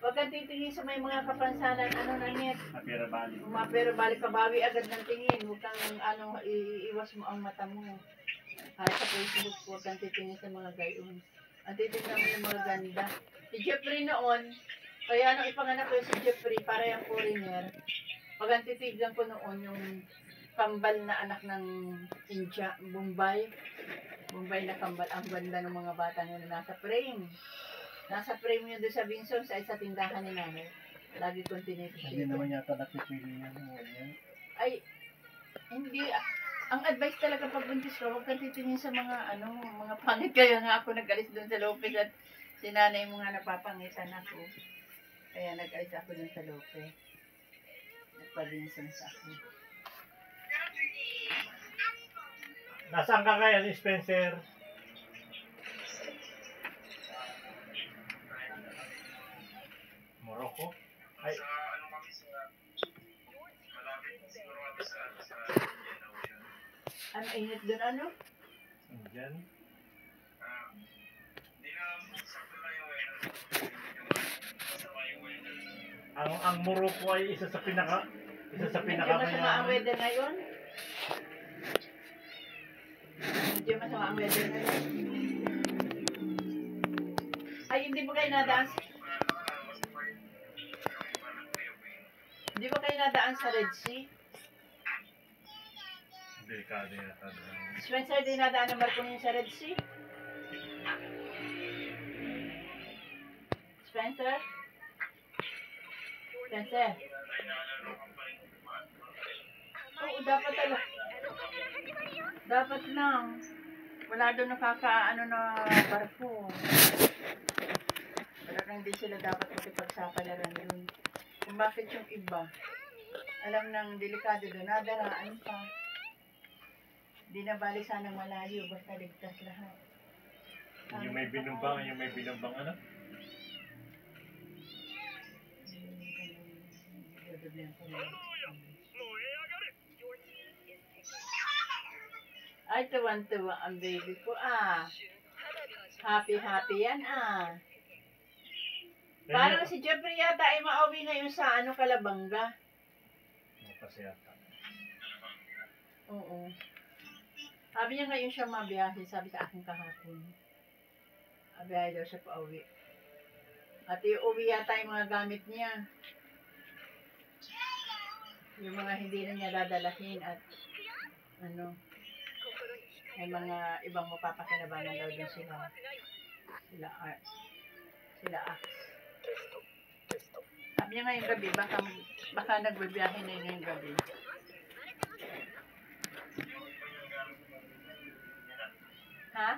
Huwag kang titingin sa may mga kapansanan, ano na net. Mapira bali. Pero balik kabawi agad ng tingin. Huwag kang, iiwas mo ang mata mo. Kahit sa Facebook, huwag kang titingin sa mga gayon. Ang titingnan mo yung mga ganda. Si Jeffrey noon, kaya nung ipanganak ko si Jeffrey, para yung foreigner, pag ang titignan ko noon yung kambal na anak ng India, Bombay na kambal, ang ganda ng mga bata na nasa frame. Nasa frame yun doon sa Vincent, sa tindahan ni nanay. Lagi kong tinitipid. Hindi naman yata napipili yan. Ay, hindi. Ang advice talaga pag buntis ka, huwag kang titingin sa mga, mga pangit. Kaya nga ako nag-alis doon sa Lopez at si nanay mo nga napapangitan ako. Kaya nag-alis ako doon sa Lopez. Nagpa-Vincent sa akin. Nasaan ka kaya ni Spencer? Morocco? Ay. Ang init doon, ano? Indian? Ang Morocco ay isa sa pinaka Medyo masama ang weather ngayon. Medyo masama ang weather ngayon. Ay, hindi ba kayo nadaan? Hindi ba kayo nadaan sa Red Sea? Delikado yun. Spencer, di nadaan ng barko niyo sa Red Sea? Spencer? Spencer? Oo, dapat talaga. Dapat lang. Wala doon nakakaano na barko. Talagang hindi sila dapat makipagsapalaran yun. Kung bakit yung iba, alam nang delikado doon, nadaraan pa. Di na bali sanang malayo, basta ligtas lahat. Yung may binumbang ano? Ay, tuwan-tuwa ang baby ko, Happy yan, Parang si Jeffrey yata ay mauwi ngayon sa Kalabanga. Mapasayata. Oo. Sabi niya ngayon siya mabiyahe, sabi sa akin kahapon. Mabiyahe daw siya pauwi. At iuwi yata yung mga gamit niya. Yung mga hindi na niya dadalahin at may mga ibang mapapakinabangan daw din sila. Sila Ax. Sabi niya ngayong gabi, baka nagbibiyahe na yun ngayong gabi. Ha?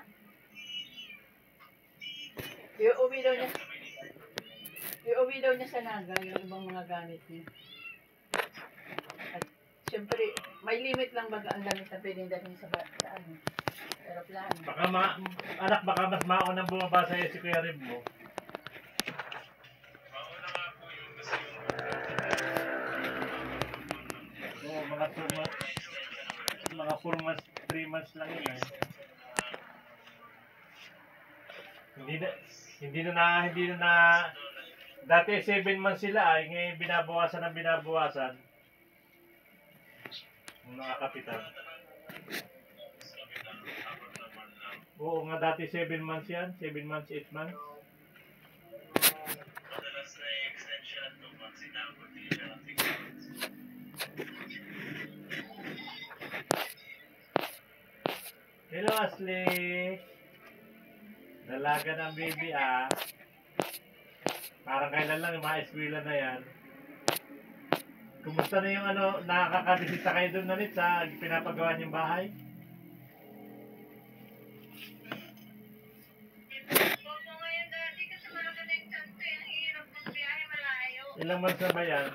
Iuwi daw niya sa Naga yung ibang mga gamit niya. At siyempre, may limit lang baga ang gamit na pwedeng dalhin sa aeroplano. Baka mas maunang bumaba sa'yo si Kuya Rib mo. Oo, mga 4 months, 3 months lang yun. Hindi na dati 7 months sila ngayon binabawasan ng mga kapitan. Oo nga, dati 7 months yan, 7 months, 8 months. Hello Ashley. Dalaga ng baby Parang kailan lang yung mga eskwela na yan. Kumusta na yung nakakabisita kayo doon na sa pinapagawa niyong bahay? Opo ngayon dati kasi malaga na yung kanto yung hirap magbiyahe malayo. Ilang months na ba yan?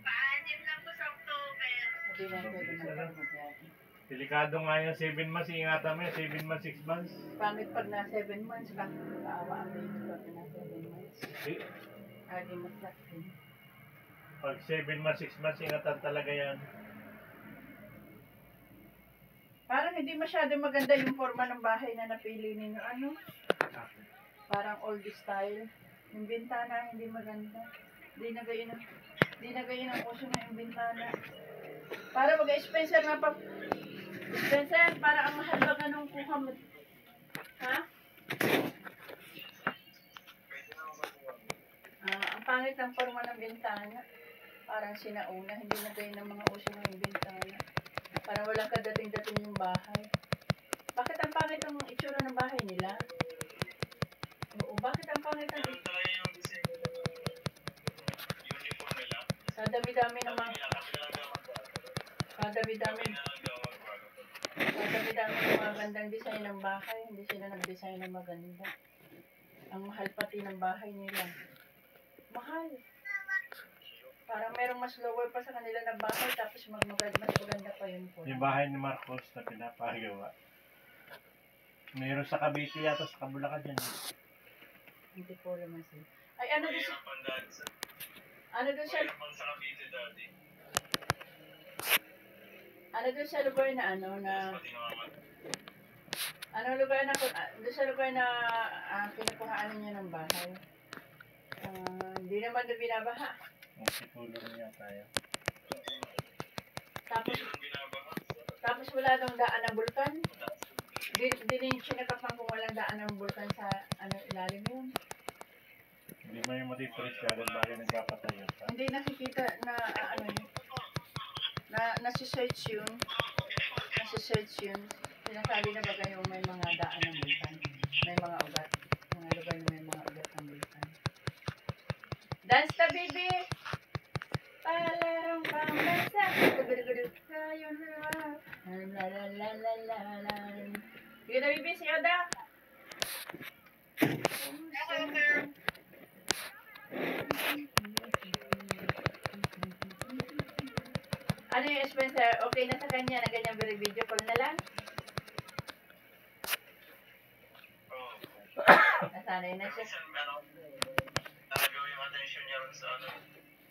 Paanim lang po sa October. Hindi na pwede magbiyahe. Delikado nga yung 7 months, ingatan mo yung 7 months, 6 months. Pangit pag na 7 months, kakaawa ang baby pag na 7 months. Lagi masakit. Pag 7 months, 6 months, ingatan talaga yan. Parang hindi masyado maganda yung forma ng bahay na napili ninyo. Parang old style. Yung bintana hindi maganda. Di na gayon ang uso na yung bintana. Para mag-Spencer na pa. Spencer, para ang mahal ba ganun kuha mo? Ha? Ang pangit ng forma ng bintana. Parang sinauna. Hindi na gayon ang mga uso ng bintana. Parang walang kadating-dating yung bahay. Bakit ang pangit ang itsura ng bahay nila? Oo, bakit ang pangit ang sa dami-dami ng mga sa dami-dami ng mga gandang design ng bahay, hindi sila nag-design ng maganda. Ang mahal pati ng bahay nila. Mahal. Parang merong mas lower pa sa kanila na bahay tapos mas maganda pa yung po. Yung bahay ni Marcos na pinapagawa. Meron sa Cavite yata sa Kabulacan dyan. Hindi ko alam sila. Ay, ano doon siya? Ano doon siya? Ano doon sa lugar na anong lugar na, doon sa lugar na kinukuhaan niya ng bahay? Hindi naman doon binabaha. Ang situlo niya tayo. Tapos wala nang daan ng bulkan. Di rin sinakapan kung walang daan ng bulkan sa ilalim yun. Hindi mo yung matitulis ka dahil bakit nagpapatayo ka. Hindi nakikita na nasi-search yun. Sinasabi na baga yung may mga daan ng bulkan. May mga ugat. Mga lugar na may mga ugat ng bulkan. Dance the baby! Palarong pambansa! Gudu-gudu tayo na! La la la la la la. Sige na baby, si Oda! Ano yung Spencer? Okay na sa kanya na ganyan video call na lang? Nasanay na siya. Nakagawa yung attention niya rin sa ano.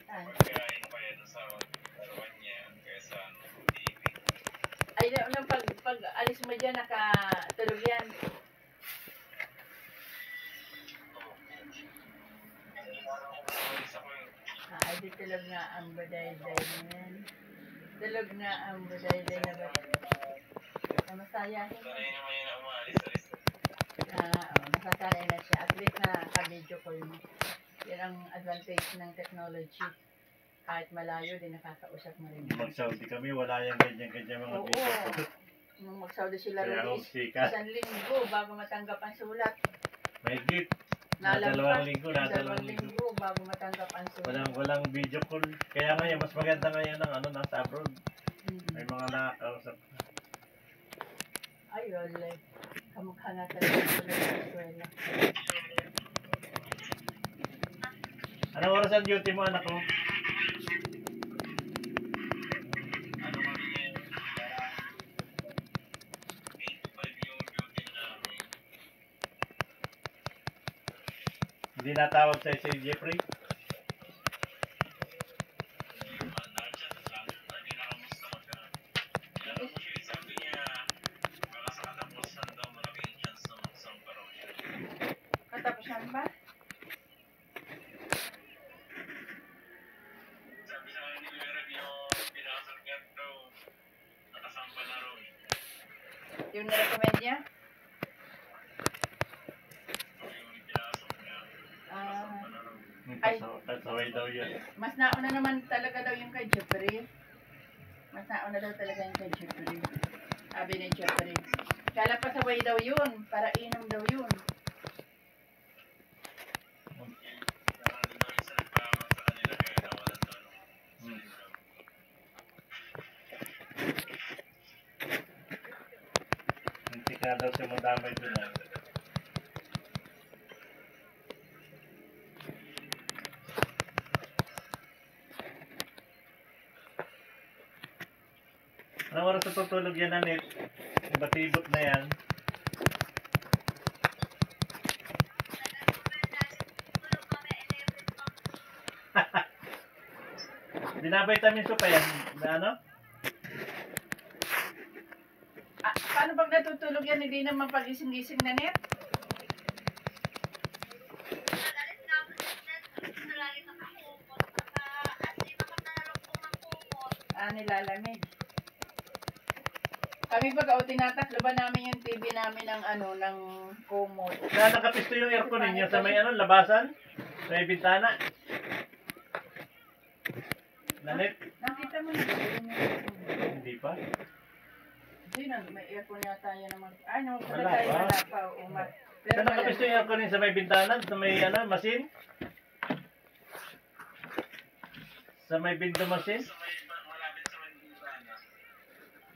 Saan? Pagkain pa yan sa laruan niya kaysa TV. Ay, nung pag alis mo dyan, nakatulog yan. Isa ko yung Ay, di tulog nga ang buday-day na yan. Tulog nga ang buday-day na ba? Masayahin. sanay naman yun na umaalis-alis. Masasanay na siya. At least na ka-video call mo. Yan ang advantage ng technology. Kahit malayo, din nakakausap mo rin. Mag-Saudi kami, wala yung ganyan-ganyan mga Oo. video. Nung mag-Saudi sila Kaya release, homesick ka. 1 linggo bago matanggap ang sulat. May gift. Nalampas, Dalawang linggo. bago matanggap ang sulat. Walang video call. Kaya ngayon, mas maganda ngayon ng nasa abroad. May Mm. mga nakakausap. Ay, wala. Kamukha nga talaga sa eskwela. Anong oras ang duty mo, anak ko? Ano kami ngayon? 8 to 5 yung duty namin. Hindi natawag sa'yo si Jeffrey? Nag-chat lang. Lagi nakamusta ko siya. Alam mo siya, sabi niya, baka sa katapusan daw malaking chance na magsampa raw siya. Katapusan ba? Sabi sa akin ni Merab yung pinasok niya daw, nakasampa na raw. Yung na-recommend niya? Yung pinasok niya, nakasampa na raw. Ay. Kasaway daw yun. Mas nauna naman talaga daw yung kay Jeffrey. Mas nauna daw talaga yung kay Jeffrey. Sabi ni Jeffrey. Kala pa sabay daw yun. Para inom daw yun. Nandun daw yung sa nagpahamag sa kanila kaya nawalan daw ng Hindi ka daw siya madamay doon. Anong oras na tutulog yan, Anit? Batibot na yan. Binavitamins ko pa yan. Na ano? Paano pag natutulog yan, hindi naman pagising-gising na net? nilalamig. Kami baga, tinataklo ba namin yung TV namin ng ng kumot. Kaya nakapisto yung aircon ninyo sa may labasan? Sa may bintana? Lalit? Nakita mo na yung Hindi pa. hindi na, may aircon yata yan naman. Ano, Wala pala tayo pa. wala pa. Umat. Kaya nakapisto yung aircon ninyo sa may bintana? Sa may masin? Sa may window machine? Sa may malapit sa may bintana.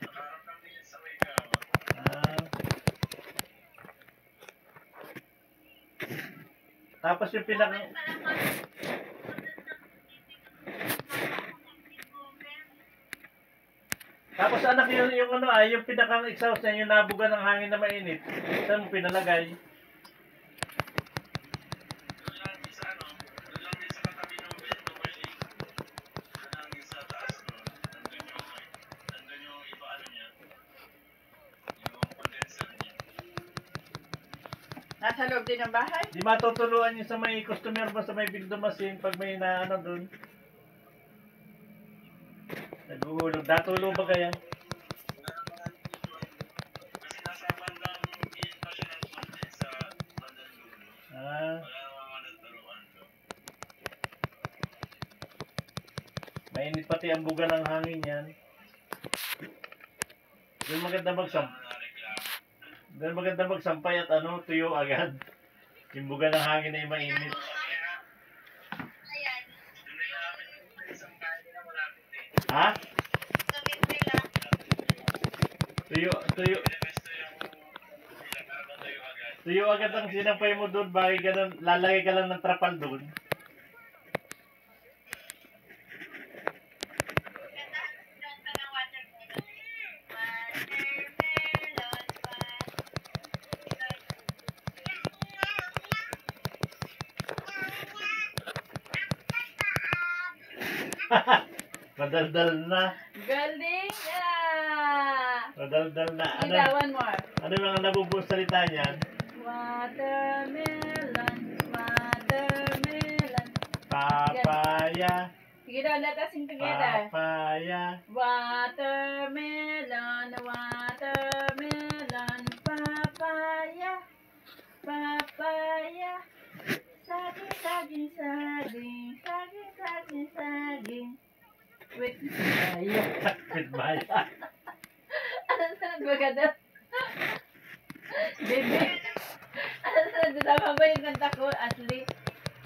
Nakaharap lang din sa may kama. Ah. Tapos yung Tapos anak yung pinakang exhaust niya, yung nabuga ng hangin na mainit. Saan mo pinalagay? Doon lang din sa doon lang din sa katabi ng window machine. Doon lang din sa taas doon. Nandun yung iba niya. Yung condenser niya. Nasa loob din ng bahay? Di matutuluan yung sa may customer mo sa may window machine pag may doon. Naguhulog. Datulo ba kaya? Kasi nasa bandang gilid pa siya ng konti sa bandang dulo. Ah, Wala namang natuluan doon. mainit pati ang buga ng hangin yan. Doon maganda magsampay at tuyo agad. Yung buga ng hangin ay mainit. Ayan. Doon rin namin yung isang bahay na malapit eh. Ha? Sabihin nila. Tuyo. Pinapesto yung pinagkabang tayo agad. Tuyo agad ang sinampay mo doon. Bakit ganun, lalagay ka lang ng trapal doon. Kantahan ka ng watermelon. Watermelon, Madaldal na. Galing na! Madaldal na. Sige, one more. Ano yung mga nabubuong salita niyan? Watermelon, watermelon. Papaya. Sige daw, let us sing together. Papaya. Watermelon, watermelon, papaya, papaya. Saging, saging, saging, saging, saging, saging. Wait, ayo. Sakit baya. Ano sunod ba ka daw? Baby. Ano sunod? Tama ba yung kanta ko, Ashley?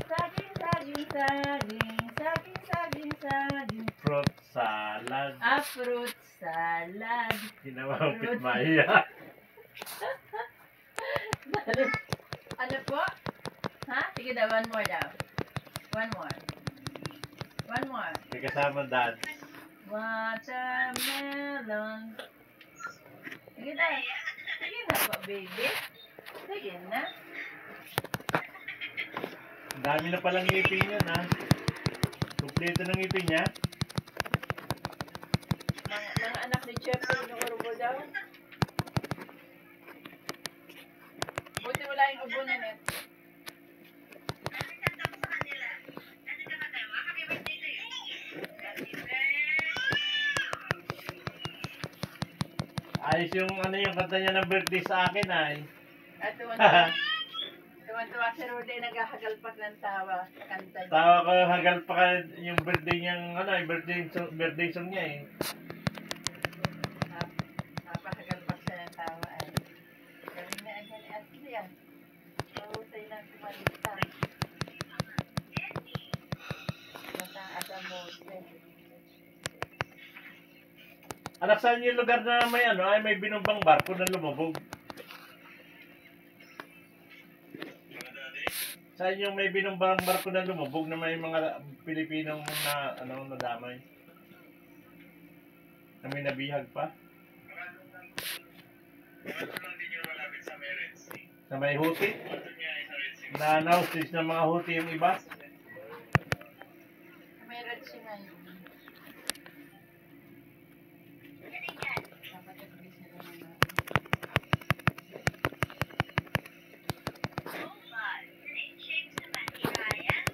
Saging, saging, saging, saging, saging, saging. Fruit salad. Fruit salad. Ginawa mo pitmaya. Ano po? Ha? Sige daw, one more daw. One more. One more. May kasama dad. Watermelon. Sige na. Sige na po, baby. Sige na. Ang dami na palang ngipin yan, ha? Kompleto ng ngipin niya. Mga anak ni Jeffrey ng urubo daw. Buti wala yung ubo na net. Ano kanta mo sa kanila? Ano ka kanta mo? Happy birthday to you. Happy birthday. Ayos yung yung kanta niya ng birthday sa akin, ay. At tuwan-tuwa si Rudy, naghahagalpak ng tawa sa kanta niya. Tawa ko hagal pa ka yung birthday niyang, birthday song niya, eh. Napahagalpak siya ng tawa ay. Galing na agad ni Ashley ah. Mahusay na kumalita. Basta ang asamose. Anak, saan yung lugar na may may binumbang barko na lumubog? Saan yung may binumbang barko na lumubog na may mga Pilipinong na nadamay? Na may nabihag pa? Ito lang din yung malapit sa may Red Sea. Sa may Houthi? Ito niya ay sa Red Sea. Na na-hostage ng mga Houthi yung iba? May red siya ngayon. Dapat at-least na naman natin.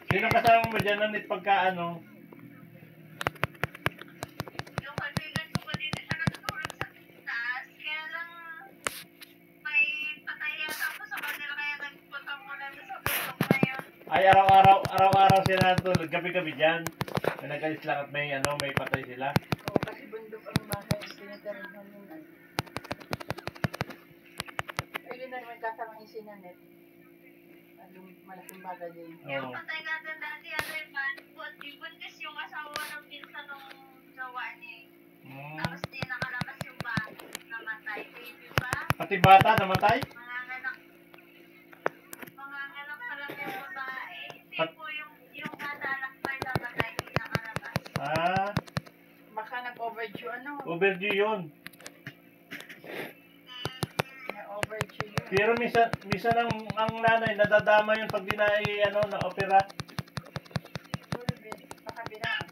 Sino kasama mo dyan, Nanit, pagka Yung Ay, araw-araw sila natutulog. Gabi-gabi dyan. May nag-alis lang at may, may patay sila. Oo, kasi bundok ang bahay. Tinatarahan nung ano. Ayun na naman kasama yung sinanet. Malaking bagay din. Yung Oo. patay nga din dati, ano yung buntis yung asawa ng pinsan ng jowa niya eh. Tapos di nakalabas yung namatay. Baby pa, Pati bata namatay? manganganak pa lang yung babae. Hindi po yung anak pa yung namatay, hindi nakalabas. Ah, Baka nag-overdue ano. overdue yun. Na-overdue yun. Pero minsan ang nanay nadadama yun pag di na opera. Baka binaan.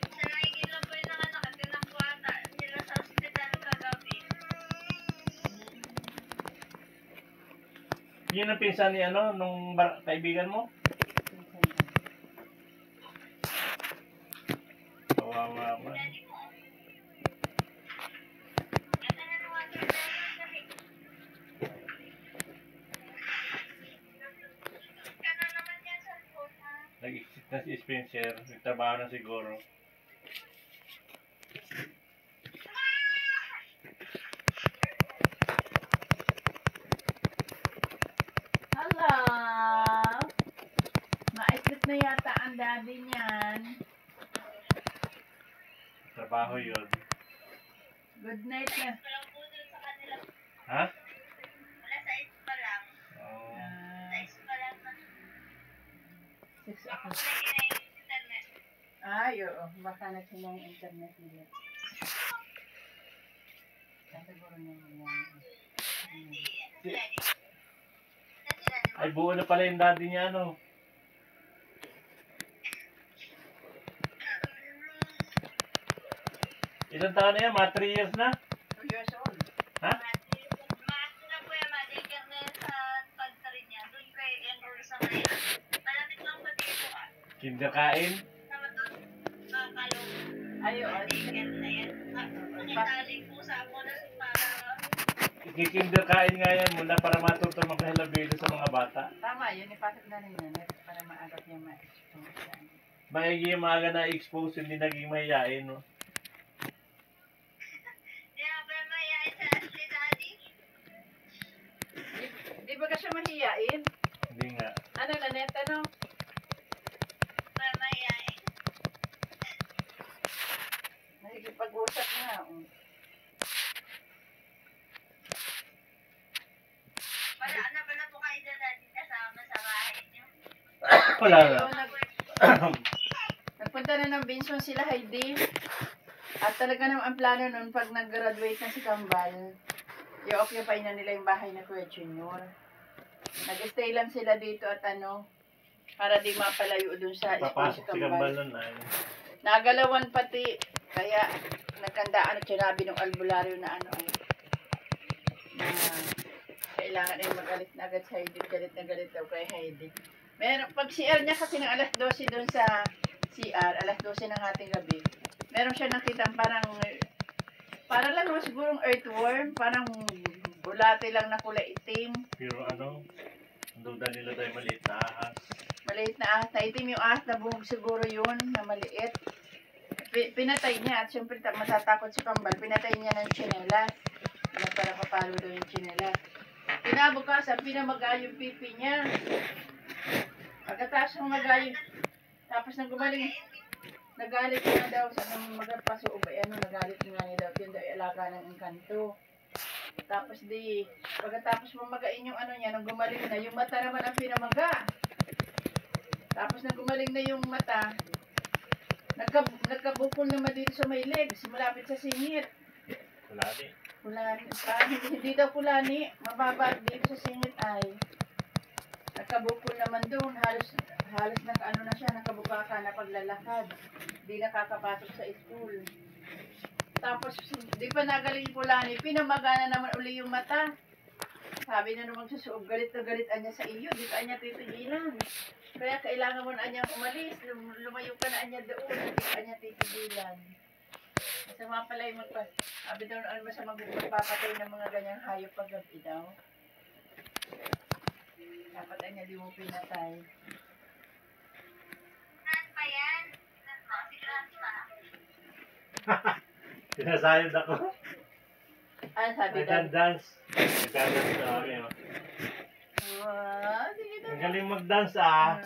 Sa nakikita po yung nanganak at tinangguata sila sa ospital kagabi. Yun ang pinsan ni nung kaibigan mo. Kawawa man. Daddy mo. Ganda na ng water bottle. Kana naman yan sa phone ha. Nag-exit na si Spencer. Nagtrabaho na siguro. Hello! Maisip na yata ang daddy niyan. Trabaho yun. Good night na. Walang po dun sa kanila. Ha? Wala sa is pa lang. Oh. Sa is pa lang na. 6 ako. Lagi na yung internet. Ay, oo. Baka na siya yung internet nila. Siguro niya yan. Ay, buo na pala yung daddy niya, Ilang taon na yan? Mga 3 years na? 2 years old. Ha? Maas na po yung madiker na yun sa pagsarin niya. Doon kayo enroll sa kanya. Malapit lang ba dito ah? Kinderkain? Sama doon. Kakalong. Ay, oo. Madiker na yan. Nakitaling po sa ako na para Kikinderkain nga yan muna para matuto makahalabilo sa mga bata. Tama, yun. Ipasok na rin yan. Para maagap niya ma-expose yan. Maigi yung maaga na expose, hindi naging mahihain, Di na ba mayayain sa si daddy? Di ba ka siya mahiyain? Hindi nga. Ano, Nanette, ano? Ba mayayain? Nakikipag-usap na. Wala na po kayo dyan daddy kasama sa bahay niyo. Wala na. Ayun, nagpunta na ng Benson sila, Heidi. At talaga naman ang plano nun, pag nag-graduate na si Kambal, i-occupy na nila yung bahay na Kuya Junior. Nag-stay lang sila dito at para di mapalayo dun sa school si Papasok si Kambal Kambal. nun ay. Nagalawan pati, kaya nagkandaan at sinabi ng albularyo na na kailangan ay mag-alis na agad sa Heidi. Galit na galit daw kay Heidi. Meron, pag CR niya kasi ng alas 12 doon sa CR, alas 12 ng ating gabi, meron siya nakita para lang naman sigurong earthworm, parang bulate lang na kulay itim. Pero ang duda nila tayo maliit na ahas. Maliit na ahas na itim, yung ahas na buhog siguro yun, na maliit. Pinatay niya, at syempre matatakot si Kambal, pinatay niya ng tsinelas. Para papalo daw yung tsinelas. Kinabukasan, pinamagay yung pipi niya. Pagkatapos ng magaling, tapos nang gumaling, nagalit nga daw sa nang magpaso o ba nagalit nga niya daw yun daw alaga ng engkanto. Tapos pagkatapos mamagain yung niya, nang gumaling na, yung mata naman ang pinamaga. Tapos nang gumaling na yung mata, nagkabukol naman dito sa may legs, malapit sa singit. Kulani. Kulani. Hindi daw kulani, mababa dito sa singit ay. Nagkabukol naman doon, halos na siya, nakabukaka na paglalakad. Di nakakapasok sa school. Tapos, di pa nagaling kulani, pinamaga na naman uli yung mata. Sabi na naman sa suog, galit na galit anya sa iyo, di ka anya titigilan. Kaya kailangan mo na anya umalis, lumayo ka na anya doon, di ka anya titigilan. Masama pala yung sabi daw ano masama magpapatay ng mga ganyang hayop pag gabi daw. Dapat ay hindi mo pinatay. Grand pa yan. Grand pa. Si Grand pa. Sinasayod ako. Ano sabi I can daw? dance. Nagdadance na kami, oh. Wow, sige daw. Ang galing mag-dance, ah.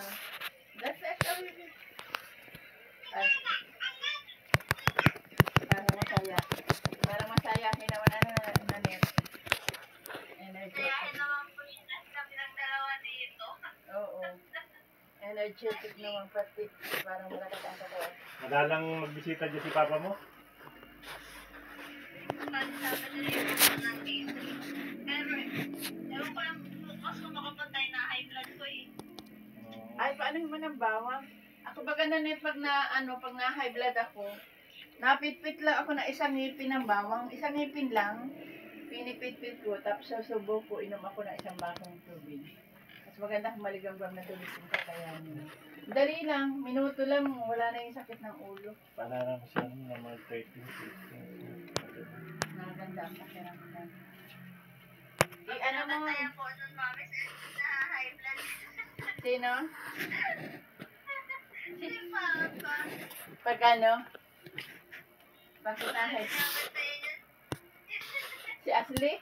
That's actually parang masaya. Parang masayahin naman na net. Energetic. Kayahin naman po yun. Kami ng dalawa dito. Oo. Energetic naman pati. Parang malakas ang katawan. Madalang magbisita dyan si Papa mo? Pag sabi nila yung mga ng dito. Pero, ewan ko lang bukas kung makapatay na high blood ko eh. Ay, paano naman ang bawang? Ako baga na net pag na high blood ako, napitpit lang ako na isang ngipin ng bawang, isang ngipin lang, pinipit-pit ko, tapos susubo ko, inom ako ng isang bakong tubig. Mas maganda kung maligamgam na tubig kung kakayanin. Dali lang, minuto lang, wala na yung sakit ng ulo. Panaram siya na mga 30. Nakaganda ang pakiramdam. Ano mo? Nakapatay po nun mami sa high blood. Sino? Si Papa. Pag ano? Bakit ahit? Nakapatay niya. Si Ashley?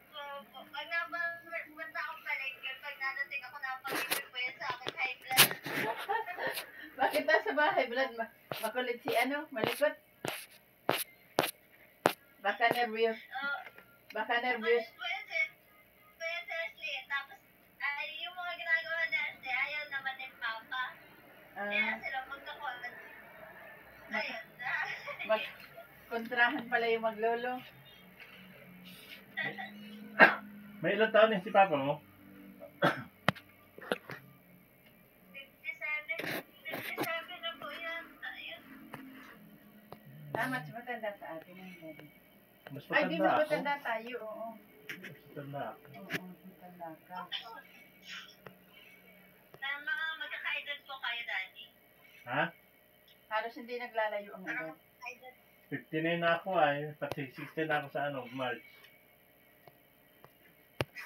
Opo. Pag nabanta akong palengke, pag nadating ako napag-ibig po yan sa akin high blood. Bakit nasa bahay, blood? Makulit si ano? Malikot? Baka nervyos. Baka nervyos. Pwede, Leslie. Tapos, ay, yung mga ginagawa ni Leslie, ayaw naman ni Papa. Kaya Ah, sila magkakot. Ayun na. kontrahan pala yung maglolo. May ilang taon din si Papa mo? 57 na po yan. Ayun. Mas matanda sa atin ang daddy. Mas Ay, di matanda mas ako. matanda tayo, oo. Mas matanda ako. Oo, matanda ka. Na mga magkakaedad po kayo, Daddy. Ha? Halos hindi naglalayo ang edad. Kaedad. 59 na ako ay. Pati 16 na ako sa ano, March.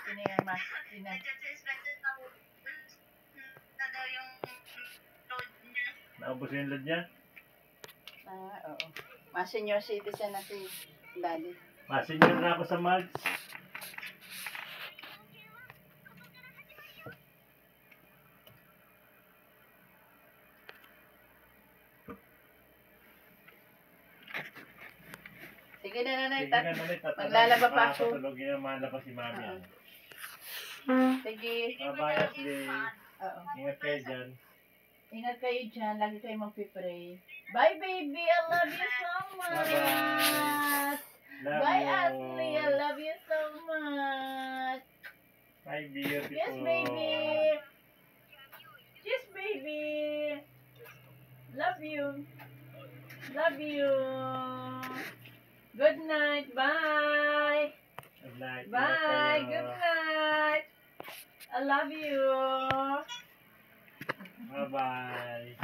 Sino yung mas, Medyo suspected na daw yung load niya. Naubos yung load niya. oo. Mas senior citizen na si daddy. Masinyo na ako sa March. Sige na nanay, Sige na nalit. maglalaba pa ako. Patulog yung malaba si Mami. Oo. ah. Sige. Bye-bye, Ashley. Oo. Ingat kayo dyan. Ingat kayo dyan. Lagi kayo magpipray. Bye, baby. I love you so much. Love Bye, you. Ashley. I love you so much. Bye, beautiful. Yes, baby. Yes, baby. Love you. Love you. Good night. Bye. Good night. Bye. Ingat kayo. Good night. I love you. Bye-bye.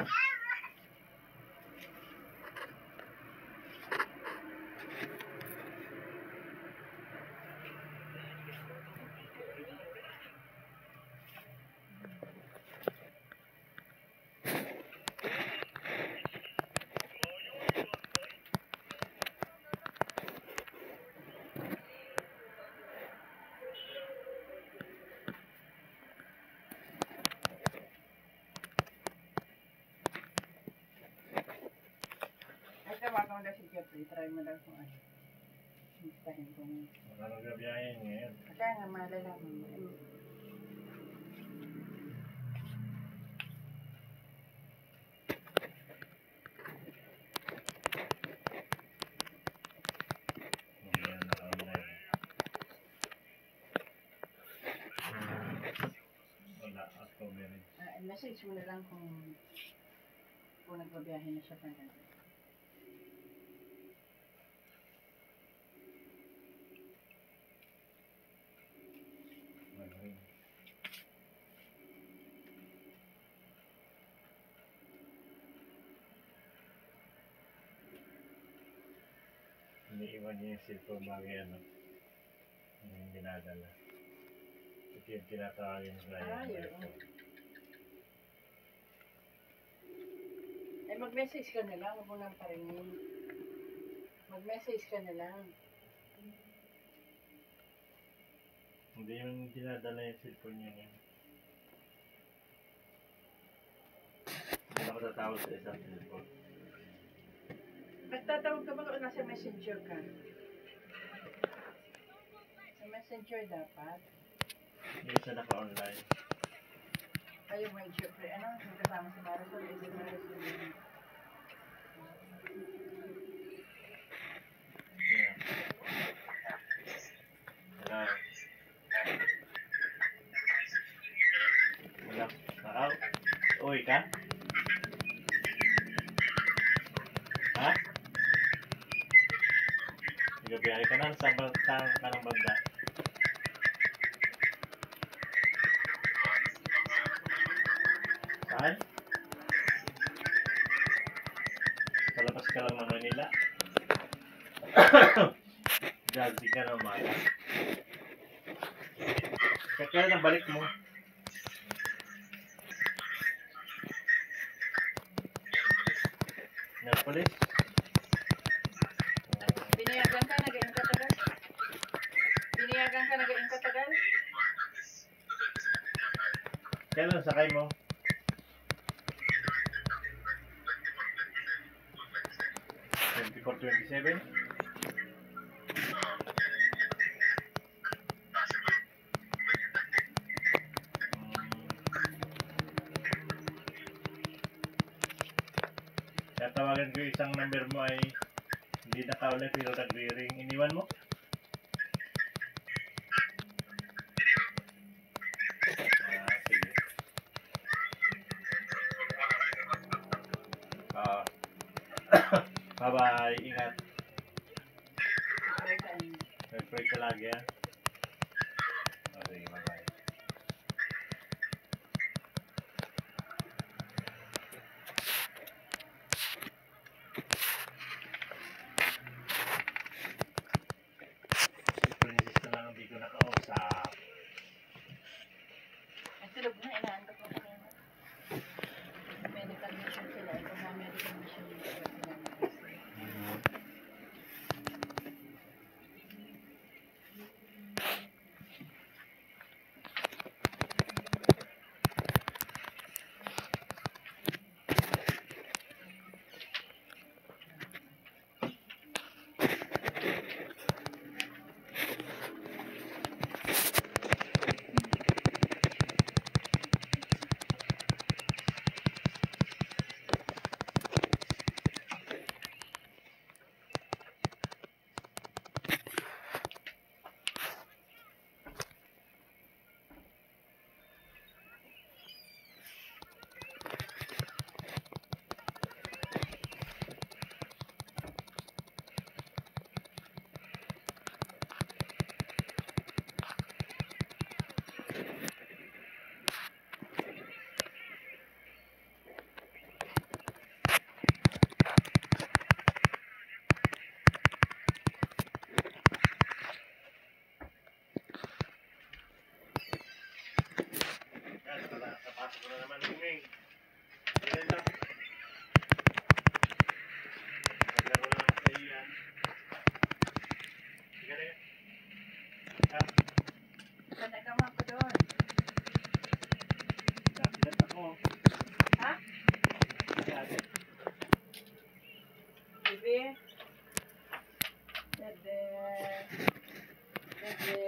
Ay, tawagan mo daw si Jeffrey. Try mo daw kung ano. Gustahin kung... Wala nang gabiyahin ngayon. Kaya nga malalaman mo. Ngayon naka-online. Wala. Ako meron. Message mo na lang kung nagbabiyahe na siya pa na. Iniiwan niya yung cellphone bagay ano. Yung ginadala. yung tinatawagin nila Ah, yung yun. airport. Eh, mag-message ka na lang. Huwag mo nang paringin. Mag-message ka na lang. Hindi yung dinadala yung cellphone niya niya. Hindi ako tatawag sa isang cellphone. Magtatawag ka ba o nasa messenger ka? Sa messenger dapat. Yung isa naka-online. Ayaw mo yung syempre. Ano? Yung kasama si Marisol. Hindi Marisol. Yeah. Hello. Wala. Nakaw? Uwi ka? Ha? Nagabiyahe ka na? Saan ka ng banda? Saan? Palabas ka lang ng Manila? Gazi ka na umaga. Kaya nang balik mo. Nerpolis? Binayagan ka, nagaing katagal? Binayagan ka, nagaing katagal? Kailan sakay mo? Twenty-four, 27? Tatawagan ko yung isang number mo ay hindi nakaulay pero nagre-ring. Iniwan mo? Ah, sige. Ah. Bye-bye. Ingat. Pray ka lagi, ha? Okay, bye-bye. Si Princess na lang hindi ko nakausap. Ang tulog na, inaantok ko na. Medical mission sila. Ito na medical mission sila. Napasok ko na naman yung Ming. Ilan lang. Naglaro lang sa iyo yan. Sige na yan. Ha? Kanagama ko doon. Dapat ako. Ha? Dapat. Bebe. Bebe. Bebe.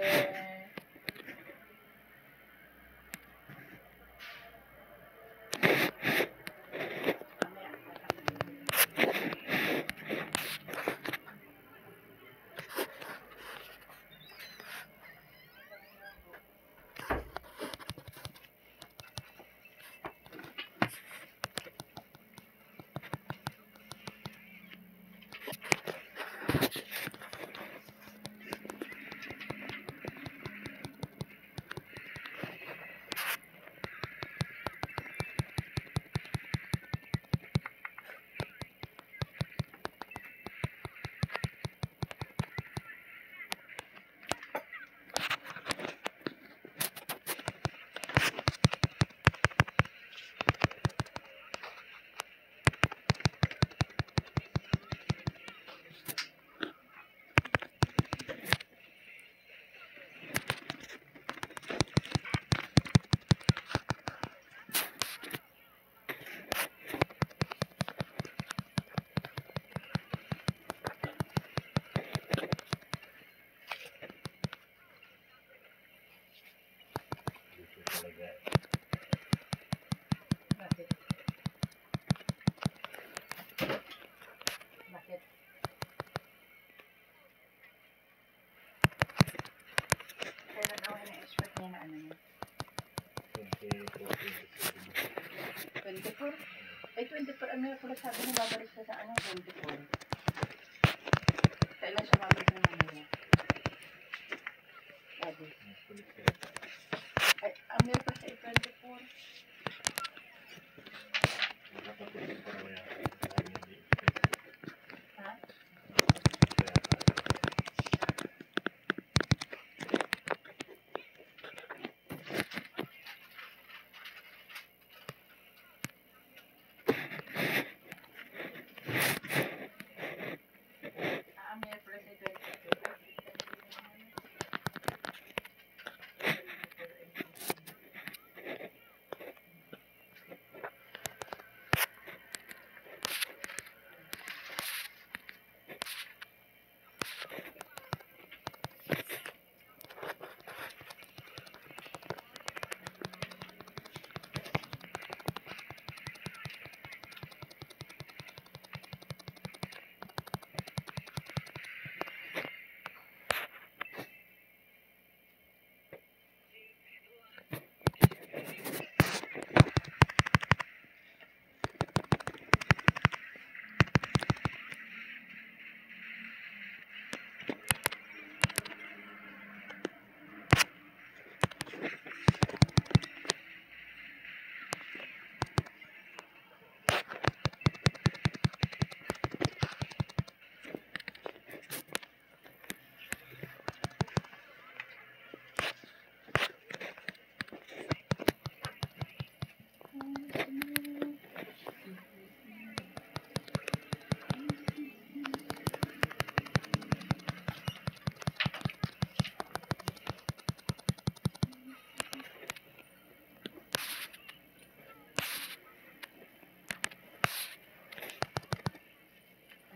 24. Ay, 24 ang pala sabi niya, babalik siya sa ano, 24. Kailan siya babalik sa Manila? Sabi. Ay, ang meron pa siya ay 24. Ha? Ang meron pala siya ay 24.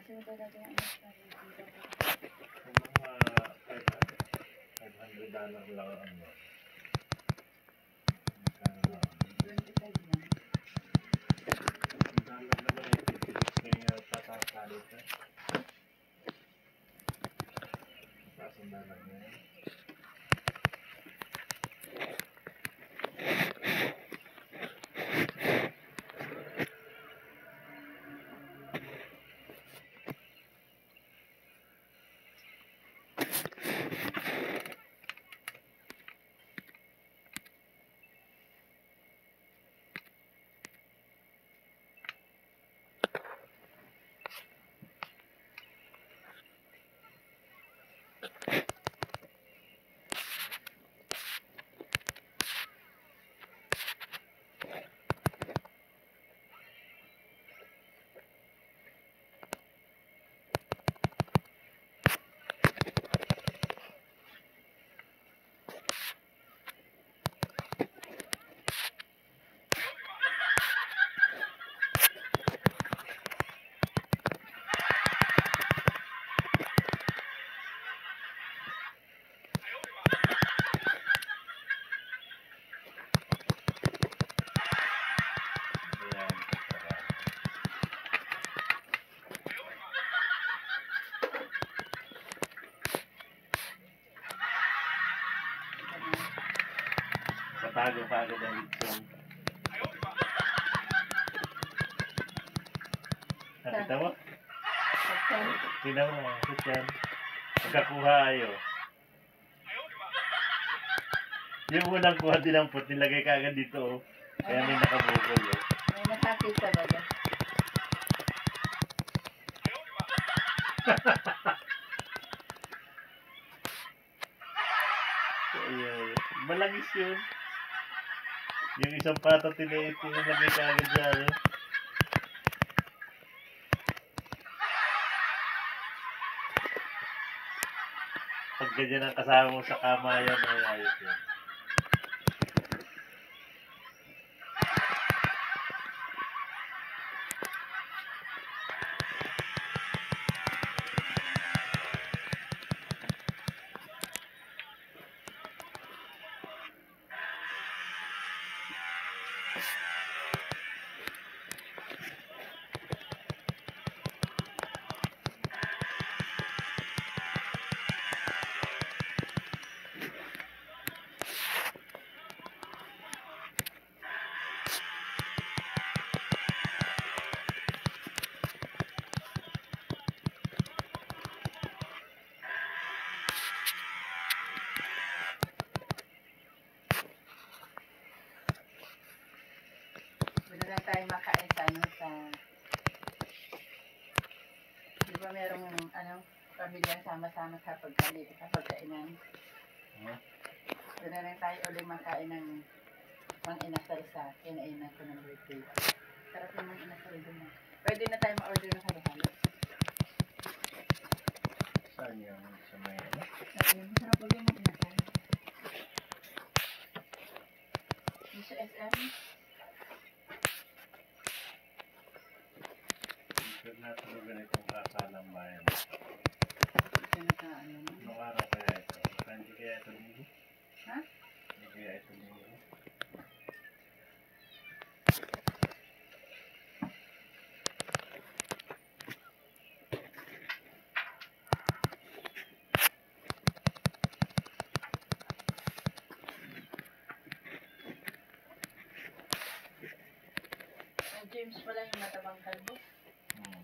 Kasi wala talaga yung ano sa akin. $500 lang ang mo. 25 lang. $1 naman ay $56 tatakalo ka. $1,000 na yan. Patago pa agad ang litson. Nakita mo? Tingnan mo mga sasyan. Pagkakuha ayo. Yung unang kuha dinampot, nilagay ka agad dito. Oh. Kaya may nakabukol. Oh. May nakakita ba ba? Ayun. Malangis yun. Yung isang pato tiniit yung nilagay ka agad sa ano. Pag ganyan ang kasama mo sa kama yan, ay ayos yun. Doon lang tayo makain sa ano sa... Di ba merong ano, pamilyang sama-sama sa pagkainan. Hmm? Doon na lang tayo ulit makain ng inasal sa kinainan ko ng birthday. Sarap naman inasal doon. Pwede na tayo ma-order ng halo-halo. Saan yung sa may ano? Masarap po yung inasal. Yung sa SM, Ikot natin yung ganitong kasalang bayan. ito na ka, ano, Anong araw kaya ito? Hindi kaya ito linggo? Ha? Hindi kaya ito linggo? ang James pala yung matabang kalbo. Hmm.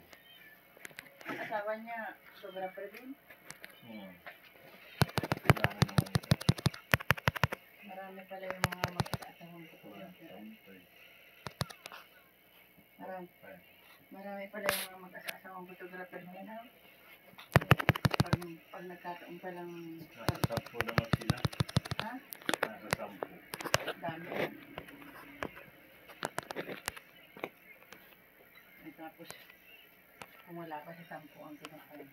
Ang asawa niya, sobra pa rin. Hmm. Kailangan naman ito. Marami pala yung mga mag-asawang pupunan. Marami pala yung mga mag-asawang photographer na yan. Pag nagkataon pa lang Nasa 10 naman sila. ha? Nasa 10. Dami. Ay, tapos, kung wala pa sa 10 ang pinakain.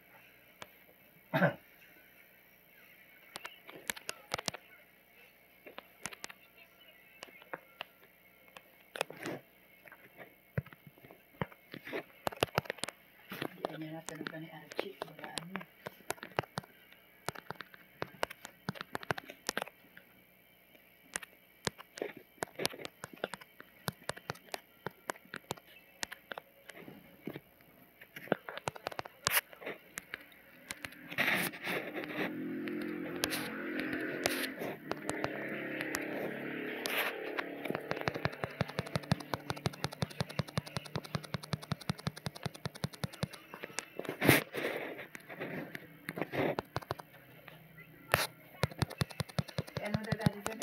Hindi niya natanong ka ni Archie. Wala ano. Ano dadali dyan?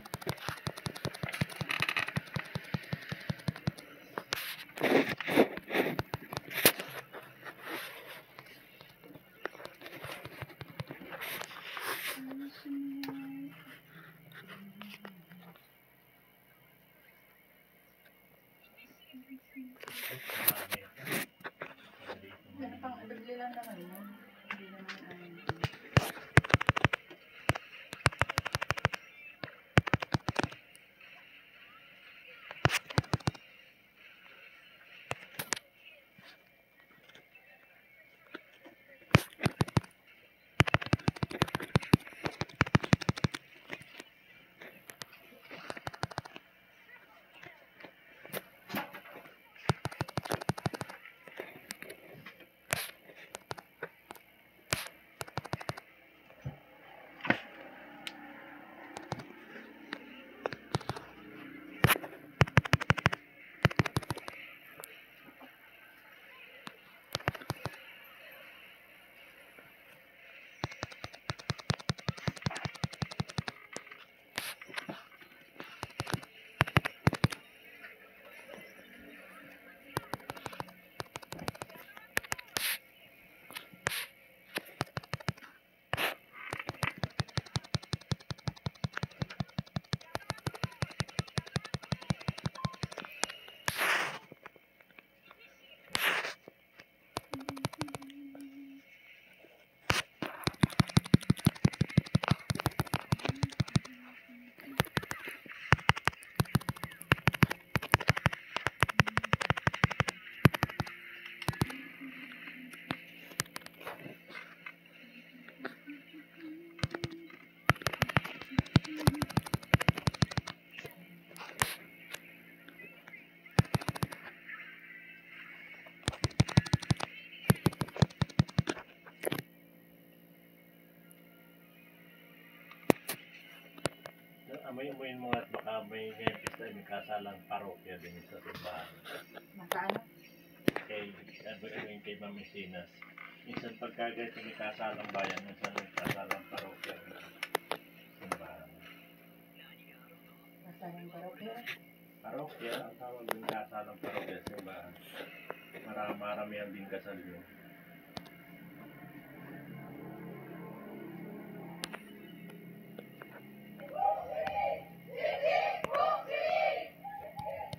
Ano pang bigli lang naman yun. Hindi naman Amoy-amoyin mo at baka may pista, may kasalang parokya din sa simbahan. Nakaano? Kay kay Ma'am Isinas. Minsan pagkagay may kasalang bayan, minsan may kasalang parokya sa simbahan. Nasaan yung parokya? Ha? Parokya, ang tawag din kasalang parokya sa simbahan. Maramihan din kasal yun.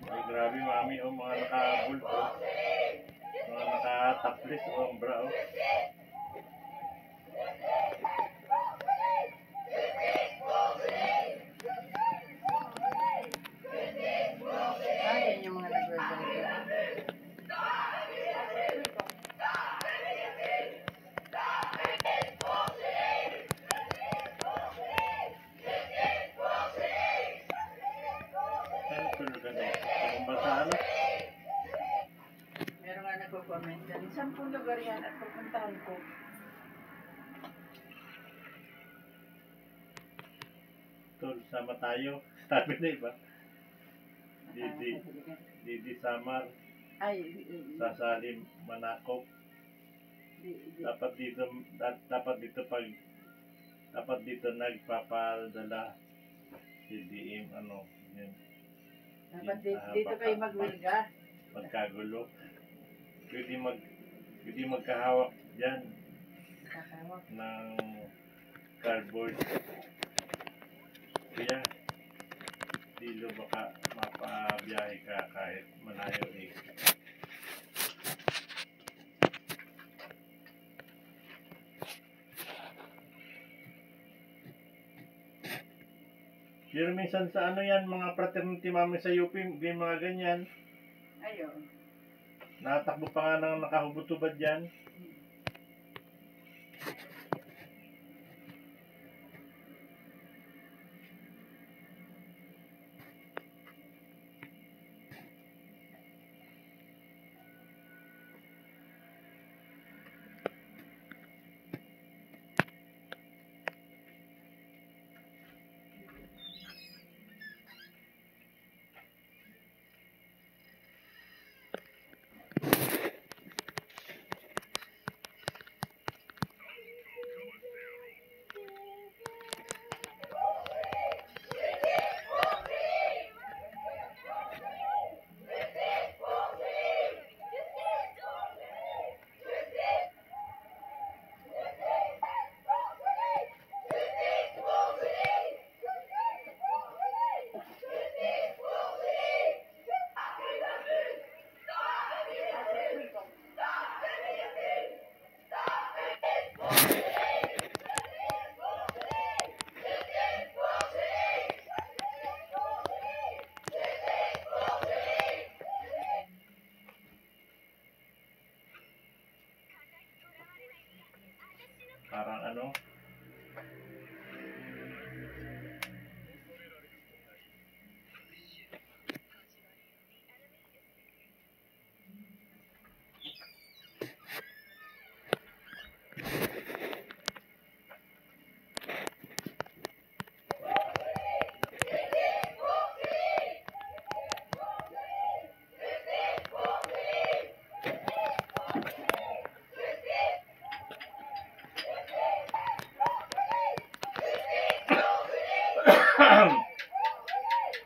Ay grabe mami, o mga nakabulto. Mga nakataplis o bra o. Yan yung mga nag-graduate. Saan tulugan eh? Kung basa ano? Meron nga nagko-comment dyan. 10 lugar yan at pupuntahan ko. Tol, sama tayo. Sabi na iba. Didi Samar, Ay, Sasalim, Manakop. Dapat dito nagpapadala si DM ano yun. dapat dito kayo magwilga. Magkagulo. Pwede magkahawak diyan Kakawak. ng cardboard. Kaya dilo baka mapabiyahe ka kahit malayo eh. Pero minsan sa ano yan, mga fraternity mami sa UP, yung mga ganyan, Ayun. natakbo pa nga ng nakahubot-hubad yan. Parang ano,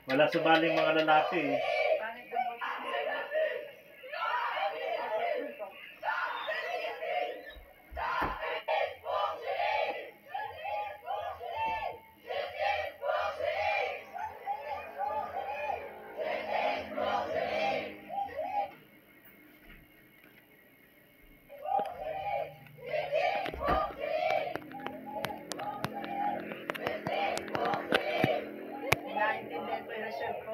wala subaling mga lalaki eh. Pangit ang boses nila. Naintindihan ko yung reserve ko.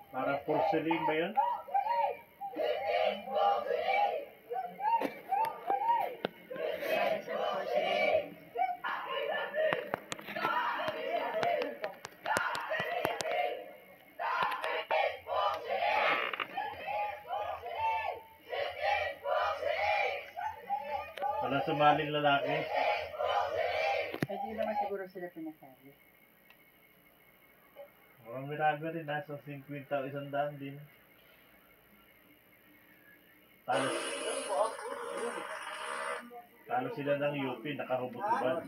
Parang porcelain ba yun? Reserve porcelain. Wala sumaling lalaki. Ay, di naman siguro sila pinasabi. Mga milagro rin, nasa 50 o 100 din. Talo sila ng UP, nakahubot-hubad.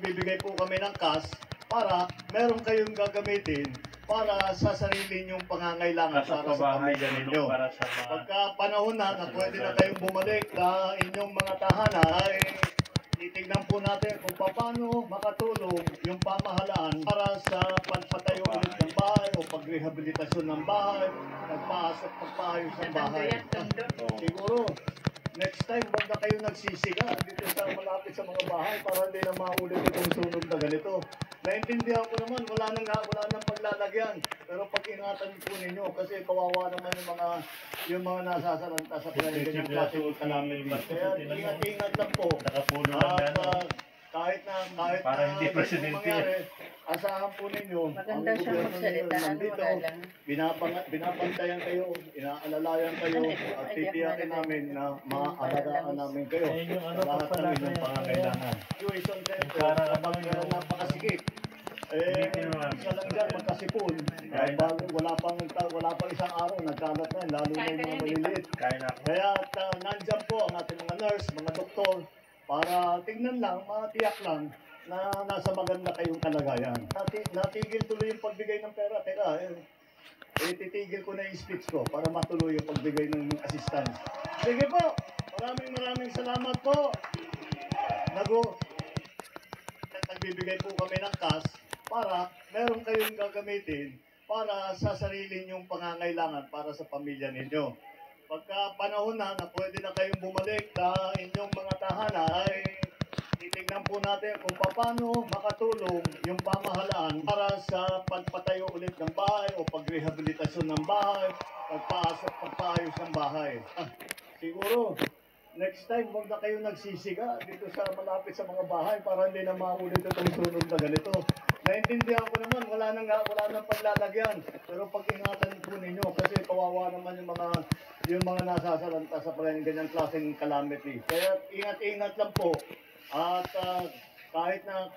Nagbibigay po kami ng cash para meron kayong gagamitin para sa sarili niyong pangangailangan Nasa para sa pabahay pamilya ganito ninyo. para sa mga Pagka panahon na pwede na kayong bumalik sa inyong mga tahanan, ay titignan po natin kung paano makatulong yung pamahalaan para sa pagpatayo ulit ng bahay o pagrehabilitasyon ng bahay, pagpaayos ng bahay. Siguro, next time, wag na kayo nagsisiga dito sa malapit sa mga bahay para hindi na maulit itong sunog na ganito. Naintindihan ko naman, wala nang paglalagyan. Pero pag-ingatan po ninyo kasi kawawa naman yung mga nasasalanta sa ganyan klaseng calamity. Kaya ingat-ingat lang po. nakapuno lang At yan. kahit Para hindi ganitong presidente. mangyari, asahan po ninyo, Maganda ang siya gobyerno ninyo magsalita. Ano nandito, wala lang. binabantayan kayo, inaalalayan kayo, at titiyakin namin na maalagaan namin kayo. Ayun yung ano, Sa lahat ng pagpalagay inyong yan. pangangailangan. Tuition center, Para kapag ano yung- napakasikip, Hindi naman. isa lang dyan, magkasipon. Kaya- Wala pang isang araw, nagkalat na, lalo na yung mga maliliit. Kaya na ako. Kaya nandyan po ang ating mga nurse, mga doktor, para tignan lang, matiyak lang na nasa maganda kayong kalagayan. Natigil tuloy yung pagbigay ng pera. Teka, titigil ko na yung speech ko para matuloy yung pagbigay ng assistance. Sige po, maraming salamat po. Nagbibigay po kami ng cash para meron kayong gagamitin para sa sarili niyong pangangailangan para sa pamilya ninyo. Pagka panahon na pwede na kayong bumalik sa inyong mga tahanan, ay titignan po natin kung paano makatulong yung pamahalaan para sa pagpatayo ulit ng bahay o pagrehabilitasyon ng bahay, pagpaayos ng bahay. Siguro, next time, wag na kayo nagsisiga dito sa malapit sa mga bahay para hindi na maulit itong sunog na ganito. Naintindihan ko naman, wala nang paglalagyan. Pero pag-ingatan po ninyo kasi kawawa naman yung mga nasasalanta sa ganyang klaseng calamity. Kaya ingat-ingat lang po. At kahit na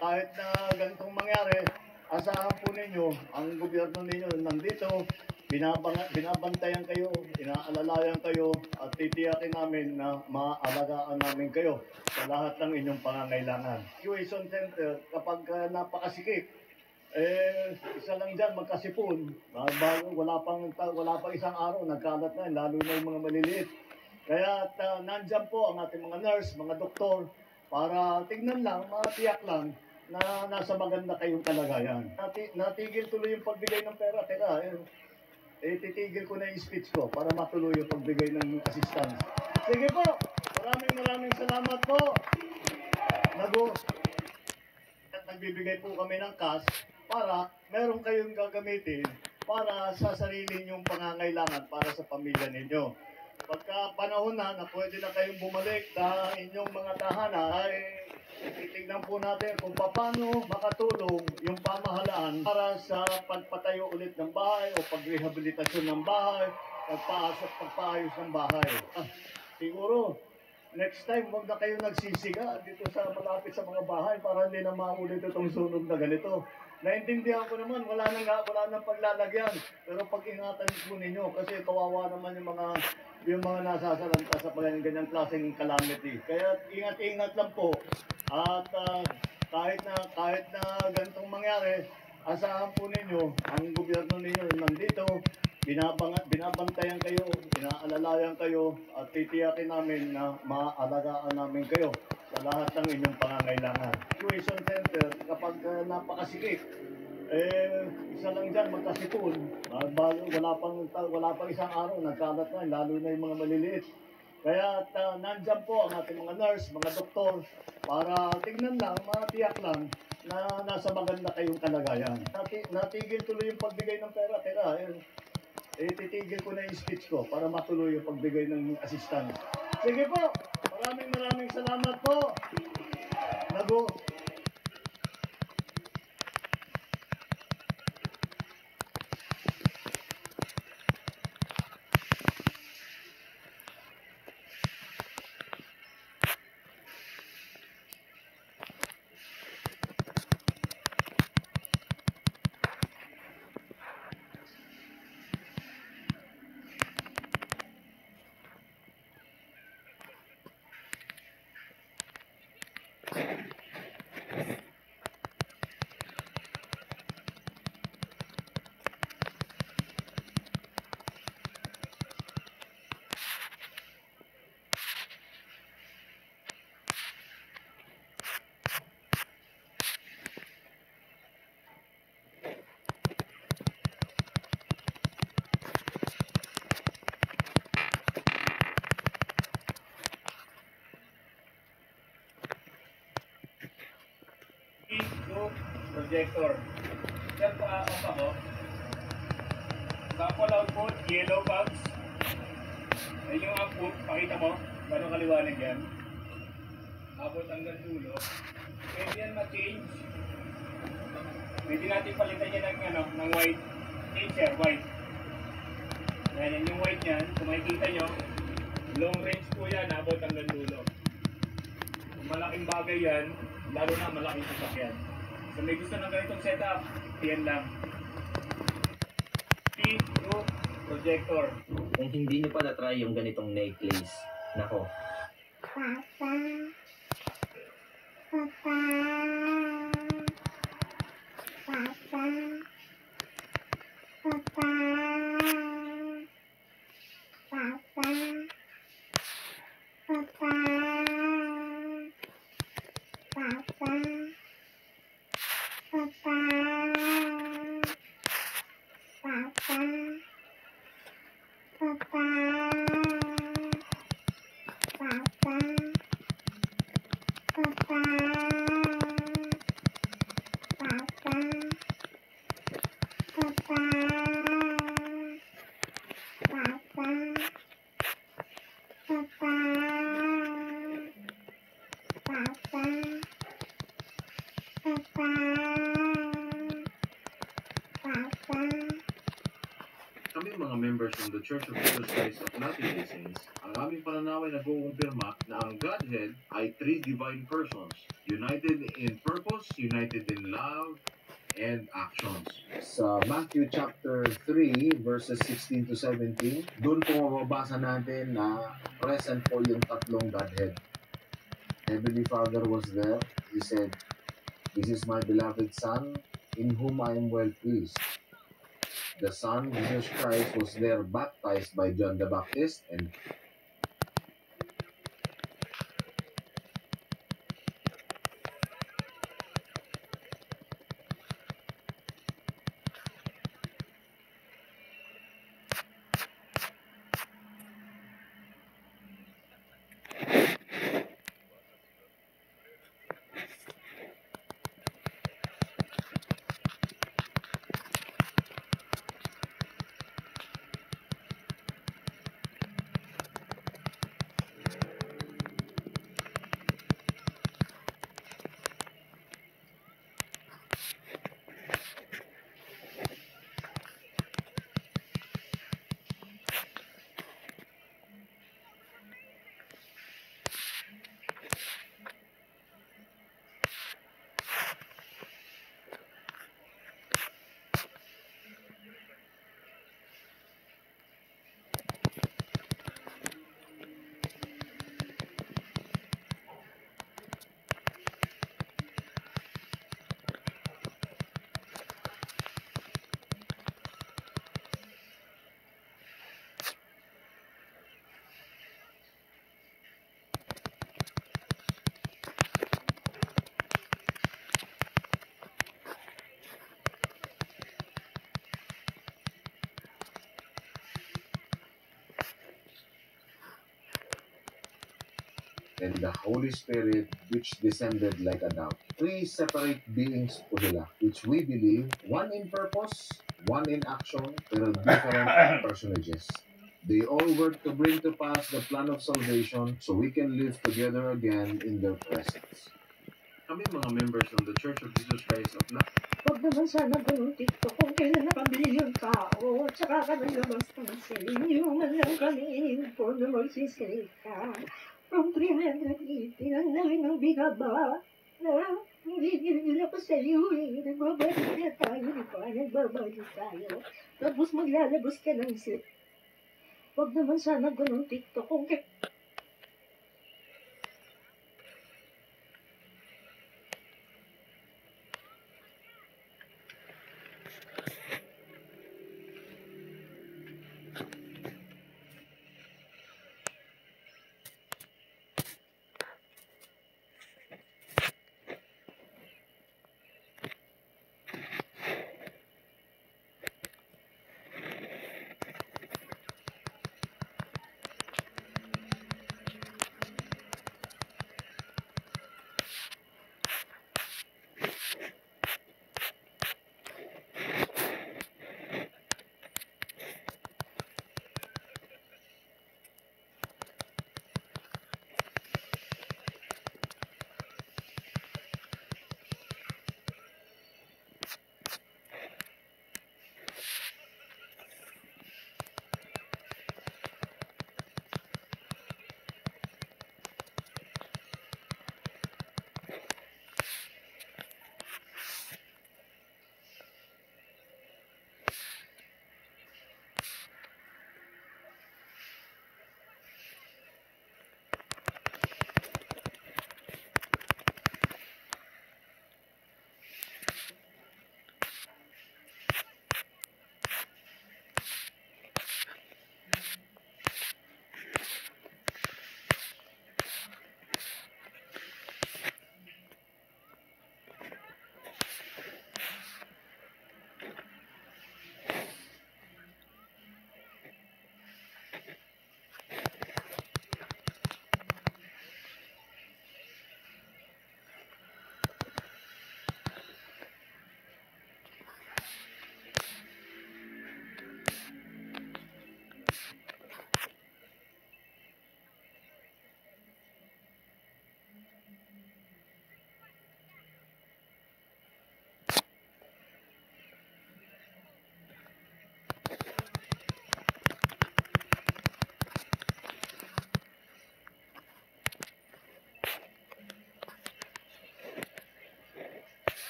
ganitong mangyari, asahan po ninyo, ang gobyerno ninyo nandito, binabantayan kayo, inaalalayan kayo, at titiyakin namin na maalagaan namin kayo sa lahat ng inyong pangangailangan. Tuition center, kapag napakasikip, isa lang dyan, magkasipon. Wala pang isang araw, nagkalat na, lalo na yung mga maliliit. Kaya nandyan po ang ating mga nurse, mga doktor, para tignan lang, matiyak lang na nasa maganda kayong kalagayan. Natigil tuloy yung pagbigay ng pera. Teka, titigil ko na yung speech ko para matuloy yung pagbigay ng assistance. Sige po, maraming salamat po. Nagbibigay po kami ng cash para meron kayong gagamitin para sa sarili niyong pangangailangan para sa pamilya ninyo. Pagka panahon na pwede na kayong bumalik sa inyong mga tahanan, ay titignan po natin kung paano makatulong yung pamahalaan para sa pagpatayo ulit ng bahay o pagrehabilitasyon ng bahay, pagpaayos ng bahay. Siguro, next time, wag na kayo nagsisiga dito sa malapit sa mga bahay para hindi na maulit itong sunog na ganito. Naintindihan ko naman, wala nang paglalagyan. Pero pag-ingatan po ninyo kasi kawawa naman yung mga nasasalanta sa ganyang klaseng calamity. Kaya ingat-ingat lang po. At kahit na ganitong mangyari, asahan po ninyo, ang gobyerno ninyo nandito, binabantayan kayo, inaalalayan kayo, at titiyakin namin na maalagaan namin kayo sa lahat ng inyong pangangailangan. Tuition center, kapag napakasikip, Isa lang dyan, magkasipon. Wala pang isang araw, nagkalat na, lalo na yung mga maliliit. Kaya nandyan po ang ating mga nurse, mga doktor, para tingnan lang, matiyak lang na nasa maganda kayong kalagayan. Natigil tuloy yung pagbigay ng pera. Titigil ko na yung speech ko para matuloy yung pagbigay ng assistance. Sige po, maraming salamat po. Projector. Yan po off ako. Sample output, yellow bulbs. Yan yung output, pakita mo. Gano'ng kaliwanag yan. Abot hanggang dulo. Pwede yan ma-change. Pwede natin palitan yan ng white. Change white. Yan yung white yan. Kung makikita nyo, long range po yan, abot hanggang dulo. Kung malaking bagay yan, lalo na malaking sasakyan. Kung may gusto ng ganitong setup, yan lang. P2 projector. Kung hindi nyo pa na-try yung ganitong necklace, nako. Papa. Papa. Papa. Papa. Papa. Papa. Papa. Papa. Papa. Papa. Papa. Papa. Papa. Papa. Papa. Papa. Papa. Papa. Papa. Kami mga members ng The Church of Jesus Christ of Latter-day Saints, ang aming pananaw ay nagkukumpirma na ang Godhead ay three divine persons, united in purpose, united in love, and actions. Sa Matthew chapter 3 verses 16 to 17, doon po mababasa natin na present po yung tatlong Godhead. Heavenly Father was there. He said, "This is my beloved Son, in whom I am well pleased." The Son, Jesus Christ, was there baptized by John the Baptist, and and the Holy Spirit which descended like a dove. Three separate beings po sila, which we believe, one in purpose, one in action, pero different personages. They all work to bring to pass the plan of salvation so we can live together again in their presence. Kami mga members ng the Church of Jesus Christ of Latter. Huwag naman sana ganun TikTok kung kailan nakabili yung tao at saka ka naglabas ng selling man lang kami for the magsisilika. From 380 ang namin ang bigaba na hindi ako sa iyo eh. Nagbabalik na tayo, di ba? Nagbabalik tayo. Tapos maglalabas ka ng slip. Huwag naman sana ganun TikTok kung